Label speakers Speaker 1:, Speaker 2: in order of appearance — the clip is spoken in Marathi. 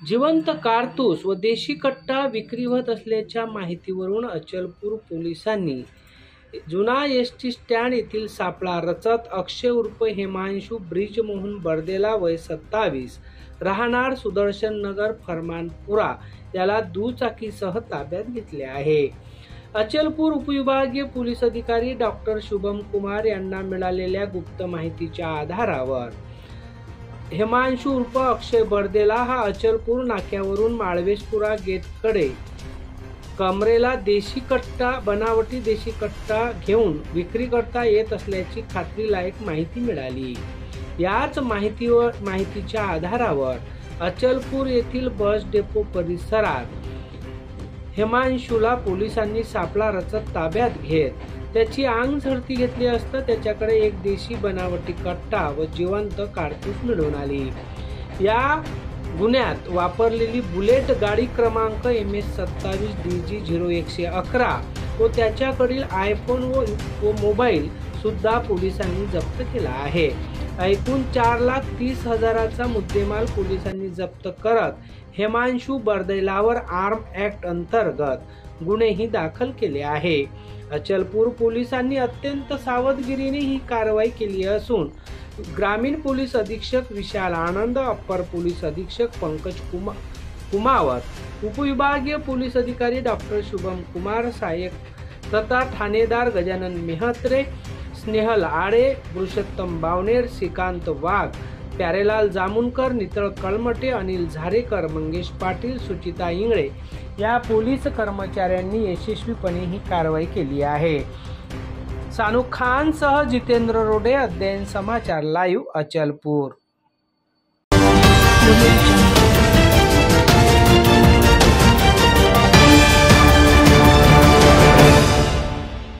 Speaker 1: जिवंत कारतूस व देशी कट्टा विक्री होत असल्याच्या माहितीवरून अचलपूर पोलिसांनी जुना एसटी स्टँड येथील सापळा रचत अक्षय उर्फ हिमांशु ब्रिजमोहन बर्देला वय 27 राहणार सुदर्शन नगर फरमानपुरा याला दुचाकीसह ताब्यात घेतले आहे। अचलपूर उपविभागीय पोलीस अधिकारी डॉक्टर शुभम कुमार यांना मिळालेल्या गुप्त माहितीच्या आधारावर हिमांशु उर्फ अक्षय बर्देला हा अचलपूर नाक्यावरून माळवेसपुरा गेटकडे कमरेला बनावटी देशी कट्टा घेऊन विक्री करता येत असल्याची खात्रीलायक माहिती मिळाली। याच माहितीच्या आधारावर अचलपूर येथील बस डेपो परिसरात हिमांशुला पोलिसांनी सापळा रचत ताब्यात घेत त्याची अंग झडती घेतली असता त्याच्याकडे एक देशी बनावटी कट्टा व जिवंत कारतूस मिळून आली। या गुन्ह्यात वापरलेली बुलेट गाडी क्रमांक MS 27 DG 0111 व त्याच्याकडील आयफोन व मोबाईल सुद्धा पोलिसांनी जप्त केला आहे। एकूण 4,30,000चा मुद्देमाल पोलिसांनी जप्त करत हिमांशु बर्देलावर आर्म ऍक्ट अंतर्गत गुन्हेही दाखल केले आहे। अचलपूर पोलिसांनी अत्यंत सावधगिरीने ही कारवाई केली असून ग्रामीण पोलीस अधीक्षक विशाल आनंद, अप्पर पोलीस अधीक्षक पंकज कुमावत, उपविभागीय पोलीस अधिकारी डॉक्टर शुभम कुमार, सहाय्यक तथा ठाणेदार गजानन मेहत्रे, स्नेहल आडे, पुरुषोत्तम बावनेर, श्रीकांत वाघ, प्यारेलाल जामुनकर, नितळ कळमटे, अनिल झारेकर, मंगेश पाटील, सुचिता इंगळे या पोलीस कर्मचाऱ्यांनी यशस्वीपणे ही कारवाई केली आहे। सानू खान सह जितेंद्र रोडे, अध्ययन समाचार लाईव्ह, अचलपूर।